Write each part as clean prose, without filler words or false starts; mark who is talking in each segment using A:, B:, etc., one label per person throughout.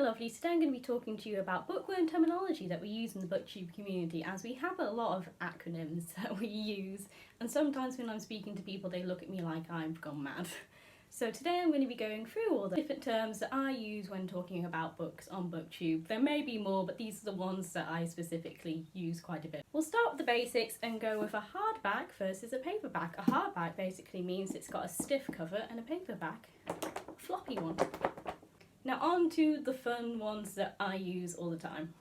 A: my lovelies, today I'm going to be talking to you about bookworm terminology that we use in the Booktube community, as we have a lot of acronyms that we use, and sometimes when I'm speaking to people they look at me like I've gone mad. So today I'm going to be going through all the different terms that I use when talking about books on Booktube. There may be more, but these are the ones that I specifically use quite a bit. We'll start with the basics and go with a hardback versus a paperback. A hardback basically means it's got a stiff cover, and a paperback, a floppy one. Now on to the fun ones that I use all the time.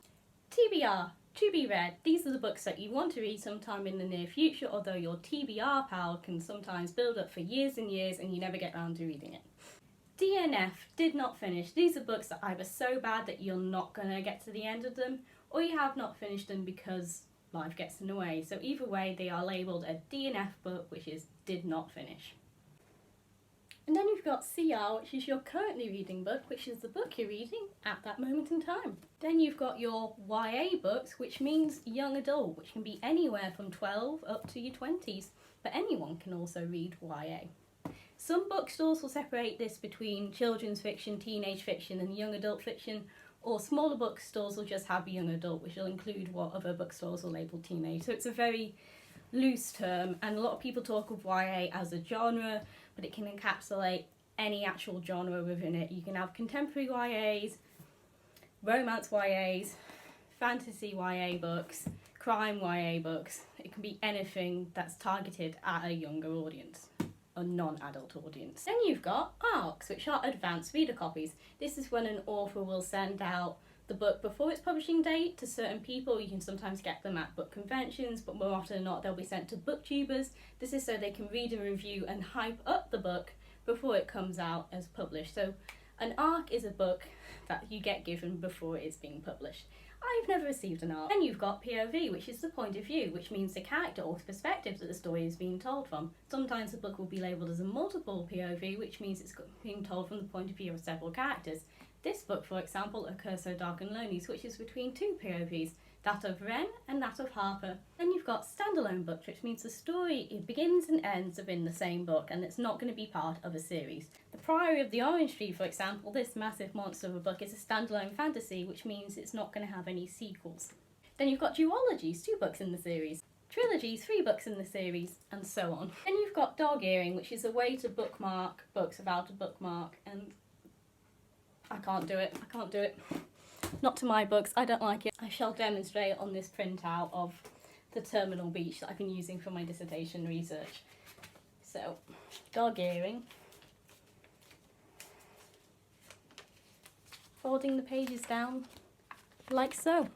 A: TBR, to be read. These are the books that you want to read sometime in the near future, although your TBR pile can sometimes build up for years and years and you never get around to reading it. DNF, did not finish. These are books that either so bad that you're not going to get to the end of them, or you have not finished them because life gets in the way. So either way, they are labelled a DNF book, which is did not finish. And then you've got CR, which is your currently reading book, which is the book you're reading at that moment in time. Then you've got your YA books, which means young adult, which can be anywhere from 12 up to your 20s, but anyone can also read YA. Some bookstores will separate this between children's fiction, teenage fiction and young adult fiction, or smaller bookstores will just have young adult, which will include what other bookstores will label teenage. So it's a very loose term, and a lot of people talk of YA as a genre, but it can encapsulate any actual genre within it. You can have contemporary YAs, romance YAs, fantasy YA books, crime YA books. It can be anything that's targeted at a younger audience, a non-adult audience. Then you've got ARCs, which are advanced reader copies. This is when an author will send out the book before its publishing date to certain people. You can sometimes get them at book conventions, but more often than not they'll be sent to booktubers. This is so they can read and review and hype up the book before it comes out as published. So an ARC is a book that you get given before it's being published. I've never received an ARC. Then you've got POV, which is the point of view, which means the character or perspective that the story is being told from. Sometimes the book will be labelled as a multiple POV, which means it's being told from the point of view of several characters. This book, for example, A Curse So Dark and Lonely, switches between two POVs, that of Wren and that of Harper. Then you've got standalone books, which means the story it begins and ends within the same book, and it's not going to be part of a series. The Priory of the Orange Tree, for example, this massive monster of a book, is a standalone fantasy, which means it's not going to have any sequels. Then you've got duologies, 2 books in the series. Trilogies, 3 books in the series, and so on. Then you've got dog earing, which is a way to bookmark books without a bookmark, and I can't do it. Not to my books, I don't like it. I shall demonstrate on this printout of the Terminal Beach that I've been using for my dissertation research. So, dog earing. Folding the pages down like so.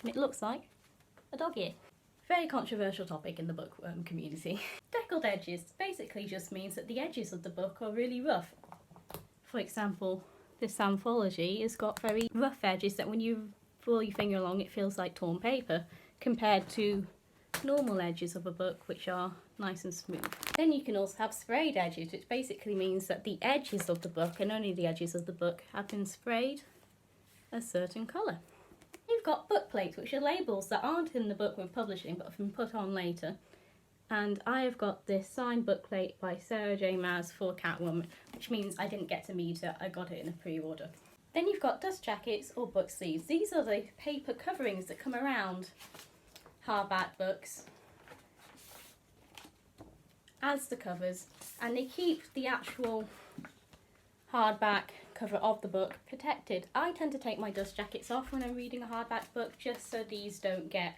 A: And it looks like a dog ear. Very controversial topic in the bookworm community. Deckled edges basically just means that the edges of the book are really rough. For example, this anthology has got very rough edges that when you roll your finger along it feels like torn paper, compared to normal edges of a book which are nice and smooth. Then you can also have sprayed edges, which basically means that the edges of the book, and only the edges of the book, have been sprayed a certain colour. You've got book plates, which are labels that aren't in the book we're publishing but have been put on later. And I have got this signed book plate by Sarah J. Maas for Catwoman, which means I didn't get to meet her, I got it in a pre-order. Then you've got dust jackets or book sleeves. These are the paper coverings that come around hardback books as the covers, and they keep the actual hardback cover of the book protected. I tend to take my dust jackets off when I'm reading a hardback book just so these don't get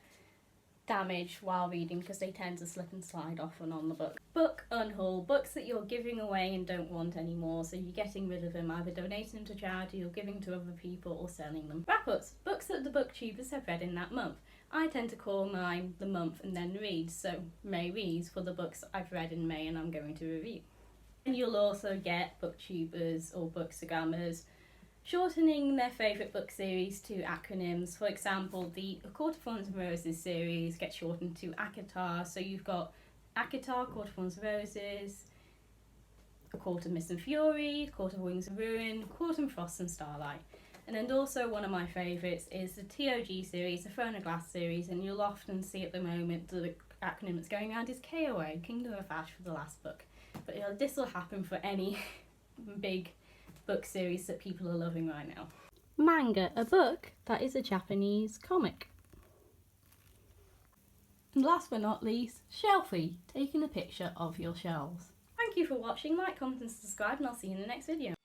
A: damage while reading, because they tend to slip and slide off and on the book. Book unhaul, books that you're giving away and don't want anymore, so you're getting rid of them, either donating them to charity or giving to other people or selling them. Wrap-ups, books that the booktubers have read in that month. I tend to call mine the month and then read, so May reads for the books I've read in May and I'm going to review. And you'll also get booktubers or bookstagrammers shortening their favourite book series to acronyms. For example, the A Court of Thorns and Roses series gets shortened to ACOTAR. So you've got ACOTAR, Court of Thorns and Roses, A Court of Mist and Fury, Court of Wings and Ruin, Court of Frost and Starlight. And then also one of my favourites is the TOG series, the Throne of Glass series, and you'll often see at the moment the acronym that's going around is KOA, Kingdom of Ash, for the last book. But this will happen for any big book series that people are loving right now. Manga, a book that is a Japanese comic. And last but not least, Shelfie, taking a picture of your shelves. Thank you for watching, like, comment and subscribe, and I'll see you in the next video.